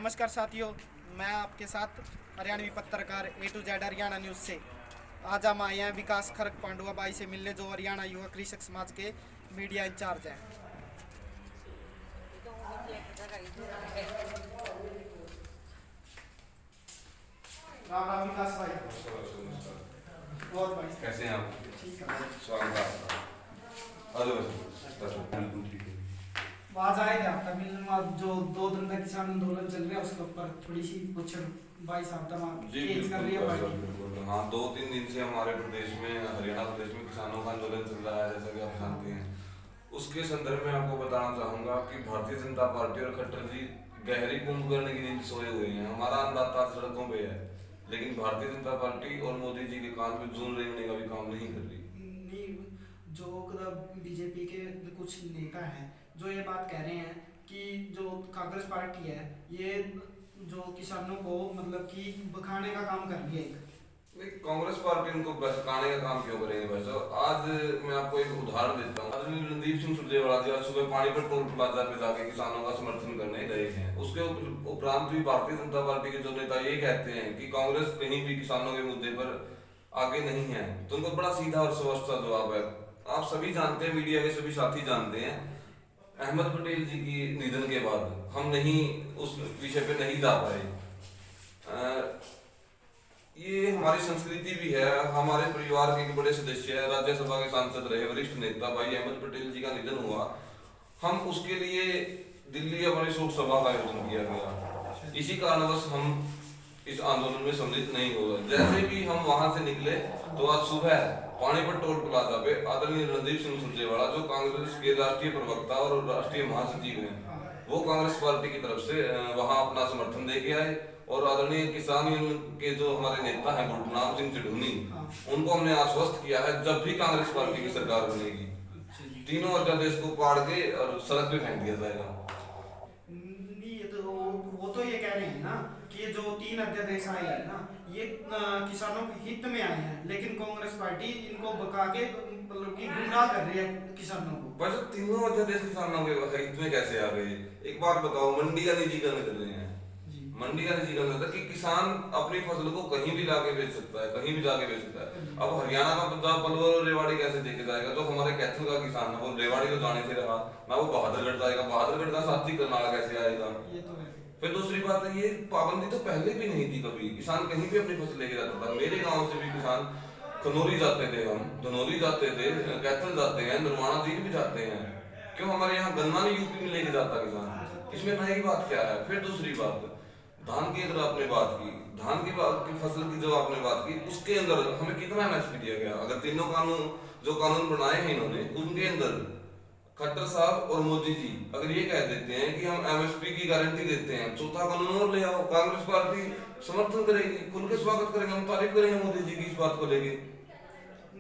नमस्कार साथियों, मैं आपके साथ हरियाणवी पत्रकार ए टू जेड हरियाणा न्यूज़ से। आज हम आए हैं विकास खरक पांडुआ भाई से मिलने, जो हरियाणा युवा कृषक समाज के मीडिया इंचार्ज हैं। राम राम विकास भाई। और भाई कैसे हैं आप? ठीक है। स्वागत है आपका। बिल्कुल ठीक है। आज आए थे आपका मिलने, जो 2 दिन तक किसान आंदोलन चल रहा है उसके ऊपर थोड़ी सी कुछ भाई साहब तमाम जी केस कर रही है बिल्कुल पार्टी। बिल्कुल। हाँ, 2-3 दिन से हमारे प्रदेश में, हरियाणा प्रदेश में किसानों का आंदोलन चल रहा है, जैसा कि आप जानते हैं। उसके संदर्भ में आपको बताना चाहूंगा कि भारतीय जनता पार्टी और खट्टर जी गहरी कुंभकर्ण की नींद सोए हुए हैं। हमारा अन्नदाता सड़कों पे है, लेकिन भारतीय जनता पार्टी और मोदी जी के कान में जून रेंगने का भी काम नहीं कर रही। नहीं, जो बीजेपी के कुछ नेता हैं जो ये बात कह रहे हैं कि जो कांग्रेस पार्टी है ये जो किसानों को मतलब कि बखाने का काम कर रही है। नहीं, कांग्रेस पार्टी उनको बहकाने का काम क्यों करेंगे भाई साहब? आज मैं आपको एक उदाहरण देता हूँ। आज रणदीप सिंह सुरजेवाला जी आज सुबह पानीपत टोल प्लाजा पे जाके किसानों का समर्थन करने गए हैं। उसके उपरांत भी भारतीय जनता पार्टी के जो नेता ये कहते हैं कि कांग्रेस कहीं भी किसानों के मुद्दे पर आगे नहीं है, तो उनको बड़ा सीधा और स्पष्ट सा जवाब है। आप सभी जानते हैं, मीडिया के सभी साथी जानते हैं, अहमद पटेल जी की निधन के बाद हम नहीं उस विषय पे नहीं जा पाए। ये हमारी संस्कृति भी है। हमारे परिवार के एक बड़े सदस्य है, राज्यसभा के सांसद रहे, वरिष्ठ नेता भाई अहमद पटेल जी का निधन हुआ। हम उसके लिए दिल्ली हमारी शोक सभा का आयोजन किया गया। इसी कारणवश हम इस आंदोलन में सम्मिलित नहीं हो गए। जैसे भी हम वहां से निकले तो आज सुबह पानीपत टोल प्लाजा पे आदरणीय रणदीप सिंह सुरजेवाला, जो कांग्रेस के राष्ट्रीय प्रवक्ता और राष्ट्रीय महासचिव हैं, वो कांग्रेस पार्टी की तरफ से वहां अपना समर्थन दे के आए। और आदरणीय किसान यूनियन के जो हमारे नेता हैं गुरनाम सिंह चिढ़ूनी, उनको हमने आश्वस्त किया है जब भी कांग्रेस पार्टी की सरकार बनेगी, तीनों अध्यादेश को पाड़ के और सड़क पे फेंक दिया जाएगा। नहीं, ये तो वो तो ये कह रहे हैं ना कि ये जो 3 अध्यादेश आए हैं ना ये किसानों के हित में आए हैं, लेकिन कांग्रेस पार्टी इनको बका के मतलब कि गुमराह कर रही है किसानों को। बस तीनों अध्यादेश किसानों के हित में कैसे आ गए? एक बात बताओ, मंडी का निजीकरण कर रहे हैं। मंडी का निजीकरण होता है कि किसान अपनी फसल को कहीं भी लाके बेच सकता है, कहीं भी जाके बेच सकता है। अब हरियाणा का पंजाब पलवल और रेवाड़ी कैसे देखे जाएगा? तो हमारे कैथल का किसान है वो रेवाड़ी तो जाने से रहा ना, वो बहादुरगढ़ जाएगा, बहादुरगढ़ का साथी करनाल कैसे आएगा? ये तो है। फिर दूसरी बात है, ये पाबंदी तो पहले भी नहीं थी कभी। किसान कहीं भी अपनी फसल लेके जाता था। मेरे गांव से भी किसान खनौरी जाते थे, हम धनौरी जाते थे, कैथल जाते हैं, नरवाना झील भी जाते हैं। क्यों हमारे यहाँ गन्ना नहीं यूपी में लेके जाता किसान? इसमें नई बात क्या है? फिर दूसरी बात, धान की अगर आपने बात की, धान की फसल की जो आपने बात की, उसके अंदर हमें कितना एमएसपी दिया गया? अगर तीनों कानून जो कानून बनाए हैं इन्होंने, उनके अंदर खट्टर साहब और मोदी जी अगर ये कह देते हैं कि हम एमएसपी की गारंटी देते हैं, चौथा कानून और ले आओ, कांग्रेस पार्टी समर्थन करेगी, खुल के स्वागत करेंगे, हम तारीफ करेंगे मोदी जी की इस बात को लेके।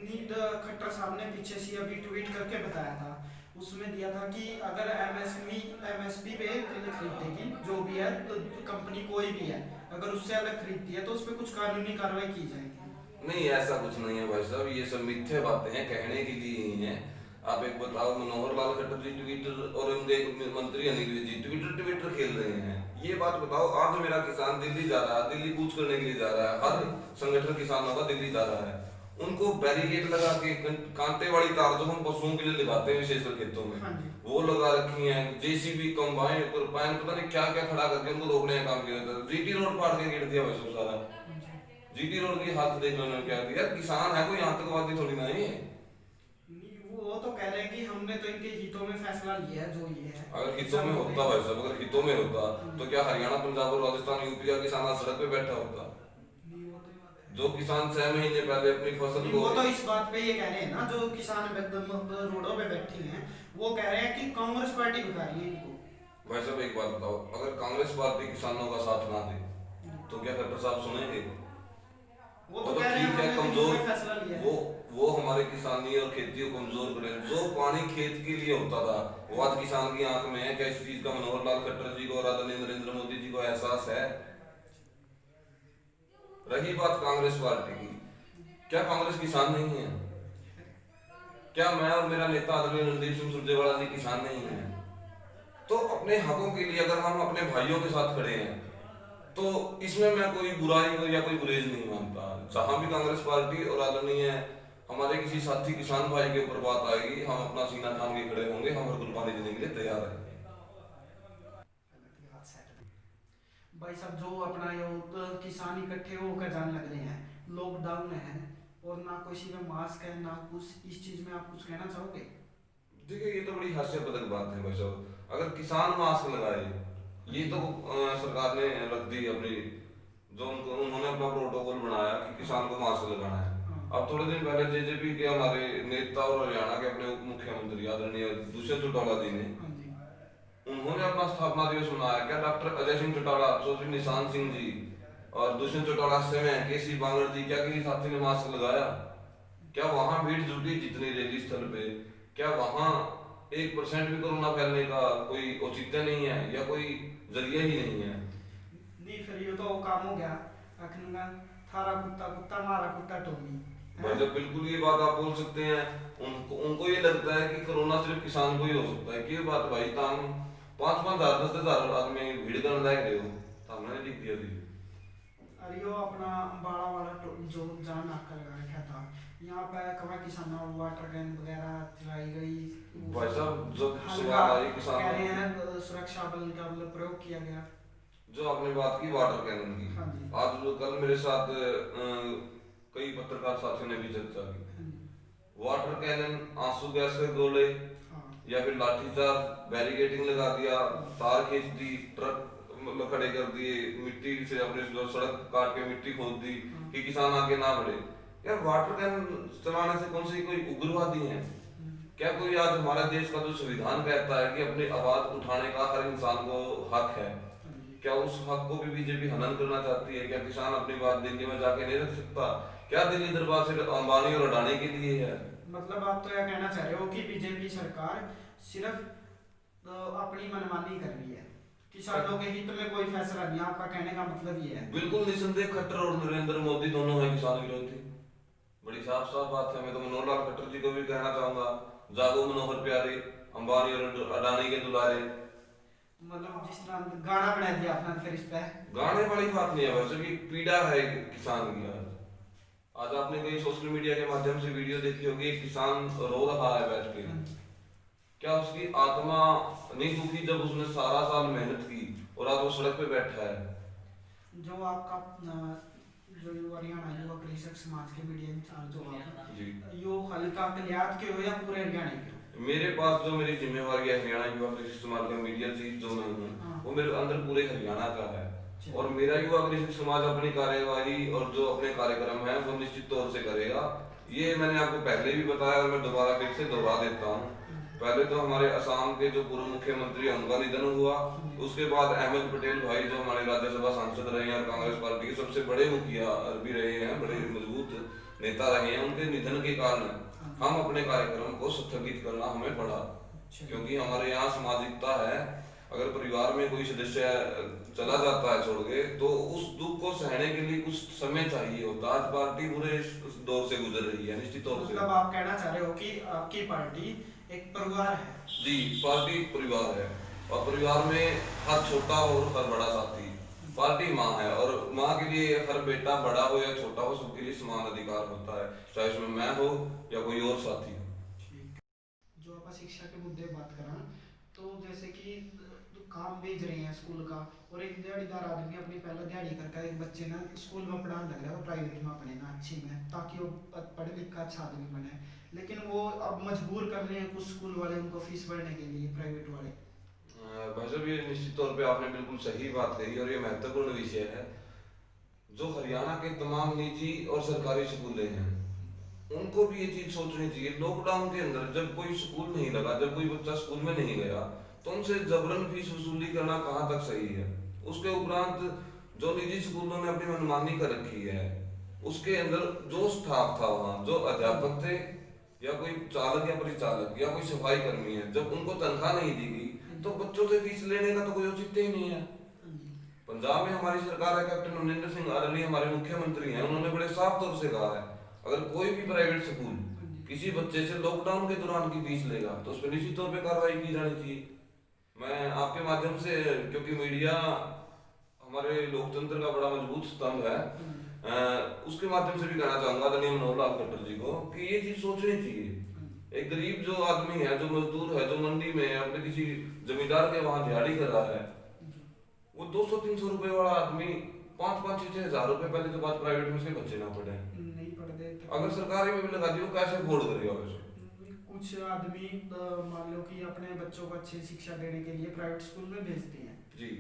नीड खट्टर साहब ने पीछे से अभी ट्वीट करके बताया था, उसमें दिया था कि अगर एमएसपी पे खरीदेगी जो भी है तो कंपनी कोई भी है, अगर उससे अलग खरीदती है तो उस पर कुछ कानूनी कार्रवाई की जाएगी। नहीं, ऐसा कुछ नहीं है भाई साहब, ये सब मिथ्या बातें हैं, कहने के लिए ही हैं। आप एक बताओ, मनोहर लाल खट्टर जी ट्विटर और उनके मंत्री अनिल जी ट्विटर खेल रहे हैं। ये बात बताओ, आज मेरा किसान दिल्ली जा रहा है, दिल्ली कूच करने के लिए जा रहा है, हर संगठन किसानों का दिल्ली जा रहा है, उनको बैरिकेड लगा के कांटे वाली तार जो हम पशुओं के लिए लगाते हैं विशेषकर खेतों में, वो लगा रखी है। जेसीबी कंबाइन पता नहीं क्या क्या खड़ा करके उनको रोकने का काम किया जाता है। जीटी रोड फाड़ के गिर दिया वैसे सारा। जीटी रोड की हालत देख लो उन्होंने क्या दिया। किसान है कोई आतंकवादी थोड़ी ना है। वो तो कह रहे हैं कि हमने तो इनके हितों में फैसला लिया है जो ये है। अगर हितों में होता भाई साहब, अगर हितों में होता तो क्या हरियाणा पंजाब और राजस्थान यूपी का किसान आज सड़क पे बैठा होता? जो किसान 6 महीने पहले अपनी फसल को, वो तो इस बात पे ये कह रहे हैं ना, जो किसान रोडों पे बैठे हैं वो कह रहे हैं कि कांग्रेस पार्टी बता रही है इनको। भाई साहब एक बात बताओ, अगर कांग्रेस पार्टी किसानों का साथ ना दे तो क्या खट्टर साहब सुनेंगे? वो तो कह रहे हैं ठीक है, कमजोर फैसला लिया है। वो हमारे किसानी और खेती को कमजोर करे। जो पानी खेत के लिए होता था वो आज किसान की आंख में है। क्या इस चीज का मनोहर लाल खट्टर जी को और आदरणीय नरेंद्र मोदी जी को एहसास है? रही बात कांग्रेस पार्टी की, क्या कांग्रेस किसान नहीं है? क्या मैं और मेरा नेता आदरणीय रणदीप सिंह सुरजेवाला जी किसान नहीं है? तो अपने हकों के लिए अगर हम अपने भाइयों के साथ खड़े हैं तो इसमें मैं कोई बुराई या कोई गुरेज नहीं मानता। जहां भी कांग्रेस पार्टी और आदरणीय हमारे किसी साथी किसान भाई के ऊपर बात आएगी, हम अपना सीना थाम के खड़े होंगे, हम हर कुर्बानी देने के लिए तैयार हैं। भाई साहब, जो अपना ये किसान इकट्ठे होकर जाने लग रहे हैं, लॉकडाउन है और ना किसी में मास्क है ना कुछ, इस चीज में आप कुछ कहना चाहोगे? देखिए, ये तो बड़ी हास्यास्पद बात है भाई साहब। अगर किसान मास्क लगाए, ये तो सरकार ने रख दी अपनी, जो उन्होंने अपना प्रोटोकॉल बनाया कि किसान को मास्क लगाना है। हाँ। अब थोड़े दिन पहले जेजेपी के हमारे नेता और हरियाणा के अपने उप मुख्यमंत्री आदरणीय दुष्यंत चौटाला जी ने, हाँ जी। उन्होंने अपना स्थापना दिवस मनाया। क्या डॉक्टर अजय सिंह चौटाला, चौधरी निशान सिंह जी और दुष्यंत चौटाला से में केसी बांगड़ जी, क्या किसी साथी ने मास्क लगाया? क्या वहां भीड़ जुटी जितनी रैली स्थल पे, क्या वहां 1% भी कोरोना फैलने का कोई औचित्य नहीं है या कोई जरिया ही नहीं है? नहीं, फिर ये तो काम हो गया, अखनूंगा थारा कुत्ता कुत्ता मारा कुत्ता टोमी। भाई जब बिल्कुल ये बात आप बोल सकते हैं। उनको ये लगता है कि कोरोना सिर्फ किसान को ही हो सकता है। की बात भाई, ताम 5,000 10,000 आदमी भीड़ करने लायक रहे हो, हमने लिख दिया थी। और यो अपना बाड़ा वाला जो जहाँ नाका लगा रखा था, यहाँ पे कवा किसानों वाटर कैन वगैरह चलाई गई। भाई साहब, जब हल्का सवाल आई कह किसानों, रहे हैं सुरक्षा बल का मतलब प्रयोग किया गया। जो आपने बात की वाटर कैनन की, हाँ जी। आज जो कल मेरे साथ कई पत्रकार साथियों ने भी चर्चा की। हाँ जी। वाटर कैनन, आंसू गैस के गोले, हाँ। या फिर लाठीचार्ज, बैरिकेडिंग लगा दिया, तार खींच दी, ट्रक मतलब खड़े कर दिए, मिट्टी से अपने जो सड़क काट के मिट्टी खोद दी कि किसान आगे ना बढ़े। यार, वाटर कैन चलाने से कौन सी कोई उग्रवादी है? क्या कोई आज हमारे देश का जो संविधान कहता है कि अपनी आवाज उठाने का हर इंसान को हक है, क्या उस हक को भी बीजेपी हनन करना चाहती है? क्या किसान अपनी बात दिल्ली में जाके नहीं रख सकता? क्या दिल्ली दरबार सिर्फ अंबानी और अडानी के लिए है? मतलब आप तो यह कहना चाह रहे हो कि बीजेपी सरकार सिर्फ अपनी मनमानी कर रही है, किसानों के हित में कोई फैसला नहीं। आपका कहने का मतलब ये है? बिल्कुल निसंदेह खट्टर और नरेंद्र मोदी दोनों हैं किसान विरोधी। बड़ी साफ साफ बात है। मैं तो मनोहर लाल खट्टर जी को भी कहना चाहूंगा, जागो मनोहर प्यारे, अंबानी और अडानी के दुलारे। मतलब जिस तरह गाना बना दिया आपने, फिर इस पे गाने वाली बात नहीं है, वैसे की पीड़ा है किसान की। आज आपने कहीं सोशल मीडिया के माध्यम से वीडियो देखी होगी, किसान रो रहा है बैठ के। क्या उसकी आत्मा नहीं दुखी जब उसने सारा साल मेहनत की और आज वो सड़क पे बैठा है? जो आपका जो हरियाणा युवा कृषक समाज के मीडिया इंचार्ज जो आप जी, यो हल्का कलियात के हो या पूरे हरियाणा के हो? मेरे पास जो मेरी जिम्मेवारी है हरियाणा युवा कृषि समाज का मीडिया चीफ जो मैं हूँ, वो मेरे अंदर पूरे हरियाणा का है। और मेरा युवा कृषि समाज अपनी कार्यवाही और जो अपने कार्यक्रम है वो निश्चित तौर से करेगा। ये मैंने आपको पहले भी बताया और मैं दोबारा फिर से दोहरा देता हूँ। पहले तो हमारे असम के जो पूर्व मुख्यमंत्री उनका निधन हुआ, उसके बाद अहमद पटेल भाई जो हमारे राज्यसभा सांसद रहे हैं और कांग्रेस पार्टी के सबसे बड़े मुखिया भी रहे हैं, बड़े मजबूत नेता रहे हैं, उनके निधन के कारण हम अपने कार्यक्रम को स्थगित करना हमें पड़ा। क्योंकि हमारे यहाँ सामाजिकता है, अगर परिवार में कोई सदस्य चला जाता है छोड़ के, तो उस दुख को सहने के लिए कुछ समय चाहिए होता है। आज पार्टी पूरे दौर से गुजर रही है निश्चित तौर से। मतलब आप कहना चाह रहे हो कि आपकी पार्टी एक परिवार है? जी, पार्टी परिवार है और परिवार में हर छोटा और हर बड़ा साथी। पार्टी माँ है और माँ के लिए हर बेटा बड़ा हो या छोटा हो, सबके लिए समान अधिकार होता है, चाहे उसमें मैं हो या कोई और साथी हो। जो आप शिक्षा के मुद्दे बात करा, तो जैसे कि काम भेज रहे हैं स्कूल का, और एक दिहाड़ीदार आदमी अपनी पहला दिहाड़ी करके एक बच्चे ना स्कूल में पढ़ाने लग रहा है, वो प्राइवेट में पढ़ेगा अच्छी में, ताकि वो पढ़ लिख का अच्छा आदमी बने। लेकिन वो अब मजबूर कर रहे हैं कुछ स्कूल वाले उनको फीस भरने के लिए, प्राइवेट वाले। भाई साहब, ये निश्चित तौर पे आपने बिल्कुल सही बात कही और ये महत्वपूर्ण विषय है। जो हरियाणा के तमाम निजी और सरकारी स्कूल हैं, उनको भी ये चीज सोचनी चाहिए। लॉकडाउन के अंदर जब कोई स्कूल नहीं लगा, जब कोई बच्चा स्कूल में नहीं गया, तो उनसे जबरन फीस वसूली करना कहाँ तक सही है? उसके उपरांत जो निजी स्कूलों ने अपनी मनमानी कर रखी है, उसके अंदर जो स्टाफ था वहाँ, जो अध्यापक थे या कोई चालक या परिचालक या कोई सफाई कर्मी है, जब उनको तनख्वाह नहीं दी गई तो बच्चों से फीस लेने का तो कोई औचित्य ही नहीं है। पंजाब में हमारी सरकार है, कैप्टन अमरिंदर सिंह आर्ली हमारे मुख्यमंत्री हैं, उन्होंने बड़े साफ तौर से कहा है, अगर कोई भी प्राइवेट स्कूल किसी बच्चे से लॉकडाउन के दौरान की फीस लेगा तो उस पर निश्चित तौर पे कार्रवाई की जानी चाहिए। मैं आपके माध्यम से, क्योंकि मीडिया हमारे लोकतंत्र का बड़ा मजबूत स्तंभ है। उसके माध्यम से भी कहना चाहूंगा आदरणीय मनोहर लाल खट्टर जी को कि ये चीज सोचनी चाहिए। एक गरीब जो आदमी है, जो मजदूर है, जो मंडी में अपने किसी जमींदार के वहां दिहाड़ी कर रहा है, वो 200-300 रुपए वाला आदमी 5-5-6 हज़ार रुपए पहले तो बात प्राइवेट में से बच्चे ना पढ़े, नहीं पढ़ते। अगर सरकारी में भी लगा दी वो कैसे अफोर्ड करेगा वैसे। कुछ आदमी मान लो कि अपने बच्चों को अच्छी शिक्षा देने के लिए प्राइवेट स्कूल में भेजते हैं जी,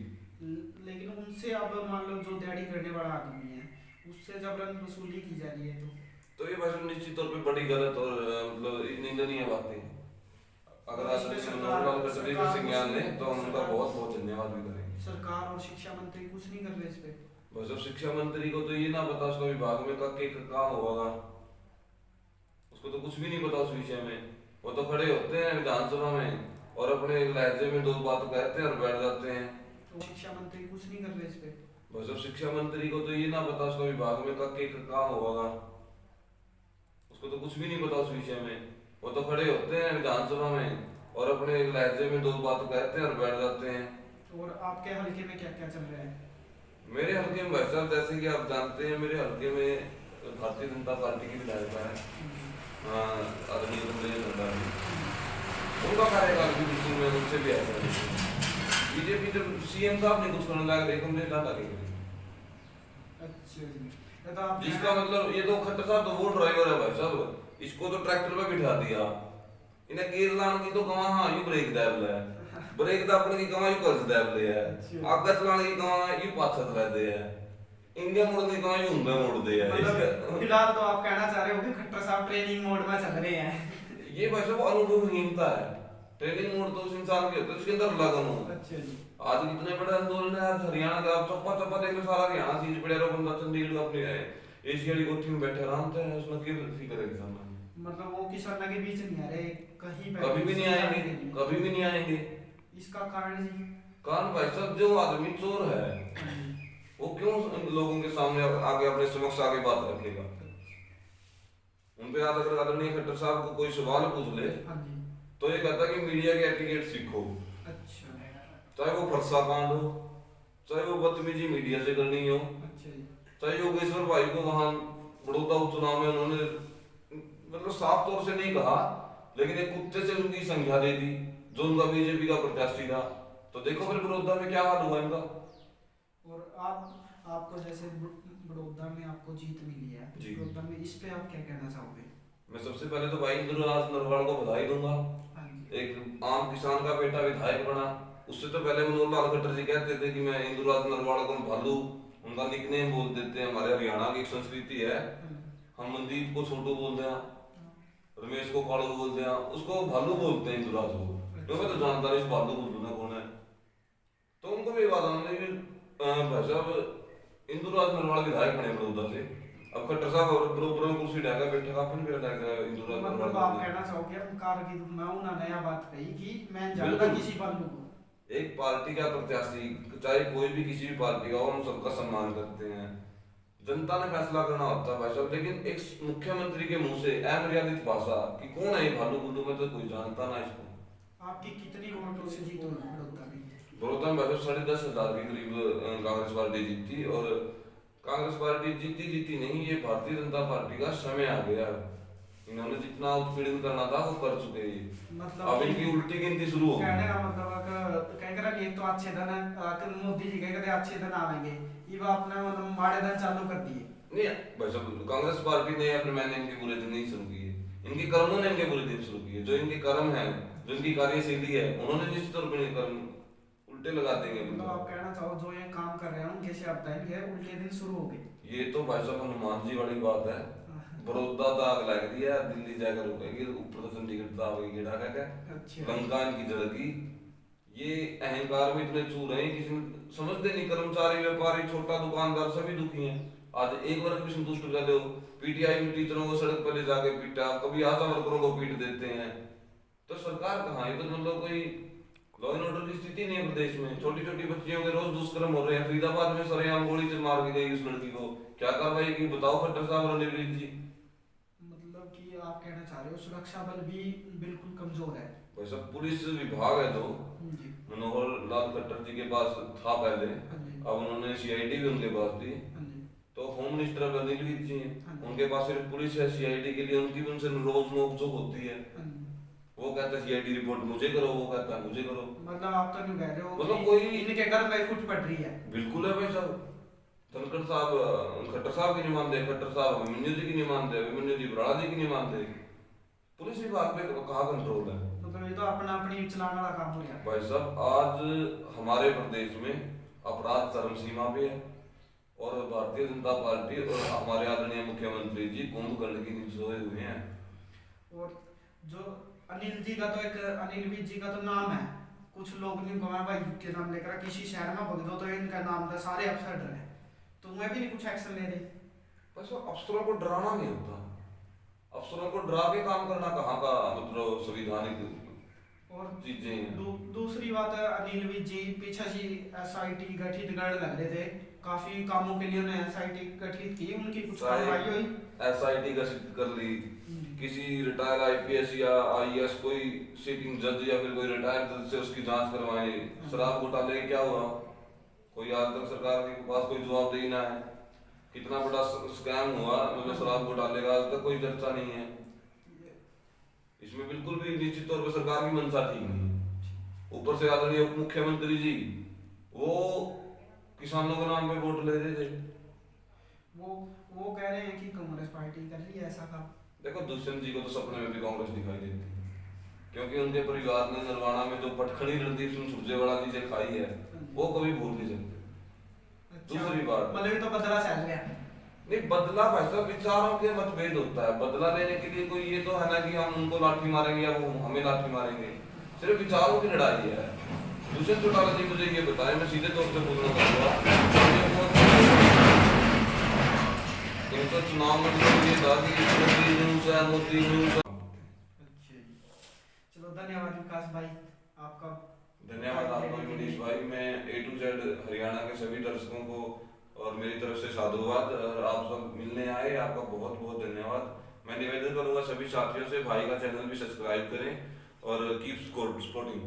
लेकिन उनसे अब मान लो जो दिहाड़ी करने वाला आदमी है उससे जबरन वसूली की जा रही है तो ये वैसे निश्चित तौर पे बड़ी गलत और मतलब निंदनीय बातें हैं। अगर आज मनोहर लाल खट्टर जी को संज्ञान लें तो हम उनका बहुत बहुत धन्यवाद भी करेंगे। सरकार और शिक्षा मंत्री कुछ नहीं कर रहे इस पे। बस अब शिक्षा मंत्री को तो ये ना पता उसका विभाग में कब काम होगा, उसको तो कुछ भी नहीं पता उस विषय में। वो तो खड़े होते हैं विधानसभा में और अपने लहजे में 2 बात कहते हैं और बैठ जाते हैं। तो शिक्षा मंत्री कुछ नहीं कर रहे इस पे। बस अब शिक्षा मंत्री को तो ये ना पता उसका विभाग में कब काम होगा, उसको तो कुछ भी नहीं पता उस विषय में। वो तो खड़े होते हैं विधानसभा में और अपने लहजे में 2 बात कहते हैं और बैठ जाते हैं। और आपके हल्के में क्या क्या चल रहा है? मेरे हल्के में भाई साहब जैसे कि आप जानते हैं, मेरे हल्के में भारतीय जनता पार्टी की विधायिका है आदरणीय रंजन नंदा जी, उनका कार्यकाल भी बिल्कुल में उनसे भी ऐसा है। बीजेपी जब सीएम साहब ने कुछ करने लगा देखो मुझे ला लगे। अच्छा जी, तो आप जिसका मतलब ये तो खट्टर साहब तो वो ड्राइवर है भाई साहब, इसको तो ट्रैक्टर पे बिठा दिया, इन्हें गियर लाने की तो कमा हाँ यू ब्रेक दाब ले, ब्रेक दाबने की कमा यू कर्ज दाब ले है, आगे चलाने की कमा यू पाछा चला दे है, इंडिया मोड़ की कमा यू उंगली मोड़ दे है। मतलब फिलहाल तो आप कहना चाह रहे हो कि खट्टर साहब ट्रेनिंग मोड में चल रहे हैं। ये भाई साहब अनुभवहीनता है। ट्रेनिंग मोड तो उस इंसान के होता है, उसके अंदर लगन हो। अच्छा जी, आज कितने बड़े आंदोलन है आज हरियाणा का, आप चप्पा चप्पा देख लो सारा हरियाणा सीज पड़े रहो, बंदा चंडीगढ़ अपने एशिया वाली कोठी में बैठे आराम से उसमें क्या फिक्र है किसान। मतलब वो किसानों के बीच नहीं आ रहे कहीं पे, कभी भी नहीं आएंगे, कभी भी नहीं आएंगे। इसका कारण जी? कारण भाई साहब जो आदमी चोर है वो क्यों लोगों के सामने आगे अपने समक्ष आगे बात रखेगा। उन पे आज अगर आदरणीय खट्टर साहब को कोई सवाल पूछ ले तो ये कहता कि मीडिया के एटिकेट सीखो। अच्छा, चाहे वो फरसा कांड हो, चाहे वो बदतमीजी मीडिया से करनी हो, चाहे योगेश्वर भाई को वहां बड़ौदा उपचुनाव में उन्होंने मतलब साफ तौर से नहीं कहा लेकिन एक कुत्ते से उनकी संख्या दे दी जो उनका बीजेपी का प्रत्याशी था। तो देखो फिर बड़ौदा में क्या हाल हुआ इनका। और आपको जैसे बड़ौदा में आपको जीत मिली है बड़ौदा में, इस पे आप क्या कहना चाहोगे? मैं सबसे पहले तो भाई इंद्रराज नरवाल को बधाई दूंगा, एक आम किसान का बेटा विधायक बना। उससे तो पहले मनोहर लाल खट्टर जी कहते थे कि मैं इंद्रराज नरवाल को भालू, उनका निकनेम बोल देते हैं, हमारे हरियाणा की एक संस्कृति है। हम मनदीप को छोटू बोलते हैं, रमेश को कालू बोलते हैं, उसको भालू बोलते हैं इंद्रराज को। तो मैं तो जानता नहीं भालू बोलना कौन है। तो उनको भी बात भाई साहब इंद्रराज नरवाल विधायक बने बड़ौदा से। अब खट्टर साहब और बरोबर कुर्सी ढाका बैठे का अपन भी ढाका इंद्रराज नरवाल। मतलब आप कहना चाहोगे हम कारगिल में उन्होंने नया बात कही कि मैं जानता किसी बालू को। एक पार्टी का प्रत्याशी चाहे कोई भी किसी भी पार्टी का हो, हम सबका सम्मान करते हैं। जनता ने फैसला करना होता है भाई साहब, लेकिन एक मुख्यमंत्री के मुंह से अमर्यादित भाषा कि कौन है ये भालू बुल्लू में तो कोई जानता ना इसको। आपकी कितनी वोटों से जीत हुई बड़ौदा में? बड़ौदा में भाई साहब 10,500 के करीब कांग्रेस पार्टी जीती। और कांग्रेस पार्टी जीती नहीं, ये भारतीय जनता पार्टी का समय आ गया। इन्होंने जितना उत्पीड़न करना था वो कर चुके हैं। मतलब अब इनकी उल्टी गिनती शुरू हो गई। कहने का मतलब कहकर एक तो अच्छे दिन है, मोदी जी कहते अच्छे दिन आएंगे, ये आपने मतलब माड़े दिन चालू कर दिए। नहीं भाई साहब कांग्रेस पार्टी ने अपने मैंने इनके बुरे दिन नहीं शुरू किए, इनके कर्मों ने इनके बुरे दिन शुरू किए। जो इनके कर्म है, जो इनकी कार्यशैली है, उन्होंने निश्चित तौर पर कर्म उल्टे लगा देंगे। मतलब आप कहना चाहो जो ये काम कर रहे हैं उनके से अब तक उल्टे दिन शुरू हो गए। ये तो भाई साहब हनुमान जी वाली बात है। बड़ौदा तो आग लग रही है, दिल्ली जाकर रुकेगी, ऊपर तो चंडीगढ़ तो आवेगी गेड़ा क्या लंका इनकी जलेगी। ये अहंकार में इतने चूर हैं किसी ने समझते नहीं। कर्मचारी, व्यापारी, छोटा दुकानदार सभी दुखी हैं। आज एक वर्ग भी संतुष्ट कर दो। पीटीआई में टीचरों को सड़क पर ले जाके पीटा, कभी आशा वर्करों को पीट देते हैं। तो सरकार कहाँ, ये तो मतलब कोई लॉ एंड ऑर्डर की स्थिति नहीं है प्रदेश में। छोटी छोटी बच्चियों के रोज दुष्कर्म हो रहे हैं। फरीदाबाद में सरेआम गोली से मार दी गई उस लड़की को, क्या कार्रवाई की बताओ खट्टर साहब और रणवीर जी। मतलब कि आप कहना चाह रहे हो सुरक्षा बल भी बिल्कुल कमजोर है। वैसा पुलिस विभाग है जो मनोहर लाल खट्टर जी के पास था पहले, अब उन्होंने सीआईडी भी उनके पास दी, हाँ जी, तो होम मिनिस्टर अब अनिल विज जी हैं, हाँ। उनके पास सिर्फ पुलिस है। सीआईडी के लिए उनकी भी उनसे रोज नोकझोंक होती है। हाँ जी। वो कहता है सीआईडी रिपोर्ट मुझे करो, वो कहता है मुझे करो। मतलब आप तो नहीं कह रहे हो मतलब कि कोई- इनके घर में फुट पड़ रही है। बिल्कुल है भाई साहब। धनखड़ साहब खट्टर साहब की नहीं मानते, खट्टर साहब अभिमन्यु जी की नहीं मानते, अभिमन्यु जी बराड़ा जी की नहीं मानते। पुलिस विभाग पे कहाँ कंट्रोल है? मतलब ये तो अपना अपनी चलाने वाला काम हो गया। भाई साहब आज हमारे प्रदेश में अपराध चरम सीमा पे है और भारतीय जनता पार्टी और हमारे आदरणीय मुख्यमंत्री जी कुंभकर्ण की नीचे सोए हुए हैं। और जो अनिल जी का तो एक अनिल विज जी का तो नाम है, कुछ लोग नहीं कमा भाई के नाम लेकर किसी शहर में भग दो तो इनका नाम था, सारे अफसर डरे, तो मैं भी नहीं कुछ एक्शन ले रही। बस वो अफसरों को डराना नहीं होता, अफसरों को डरा के काम करना कहाँ का मतलब संविधानिक और चीजें हैं। दूसरी बात है, अनिल विज जी पीछे से एसआईटी गठित कर लग रहे थे, काफी कामों के लिए उन्हें एसआईटी गठित की, उनकी कुछ कार्रवाई हुई? एसआईटी गठित कर ली, किसी रिटायर आईपीएस या आईएएस कोई सिटिंग जज या फिर कोई रिटायर जज से उसकी जांच करवाए। शराब घोटाले क्या हुआ? कोई आज तक सरकार के पास कोई जवाबदेही ना है। कितना बड़ा स्कैम हुआ मतलब शराब घोटाले का, आज तक कोई चर्चा नहीं है। इसमें बिल्कुल भी निश्चित तौर पर सरकार की मंशा ठीक नहीं है। ऊपर से आदरणीय उप मुख्यमंत्री जी वो किसानों के नाम पे वोट ले रहे थे। वो कह रहे हैं कि कांग्रेस पार्टी कर रही है ऐसा काम। देखो दुष्यंत जी को तो सपने में भी कांग्रेस दिखाई देती है, क्योंकि उनके परिवार ने नरवाना में जो पटखनी रणदीप सिंह सुरजेवाला जी से खाई है वो कभी भूल नहीं सकते। दूसरी बात मतलब ये तो बदला चल गया नहीं, बदला भाई साहब विचारों के मतभेद होता है। बदला लेने के लिए कोई ये तो है ना कि हम उनको लाठी मारेंगे या वो हमें लाठी मारेंगे, सिर्फ विचारों की लड़ाई है। दुष्यंत चौटाला जी मुझे ये बताएं, मैं सीधे तौर पे बोलना चाहूंगा, इनका चुनाव में ये था कि मोदी न्यूज़। चलो धन्यवाद विकास भाई आपका। धन्यवाद आपको मनीष भाई। मैं A to Z हरियाणा के सभी दर्शकों को और मेरी तरफ से साधुवाद, और आप सब मिलने आए आपका बहुत बहुत धन्यवाद। मैं निवेदन करूंगा सभी साथियों से भाई का चैनल भी सब्सक्राइब करें और कीप सपोर्टिंग।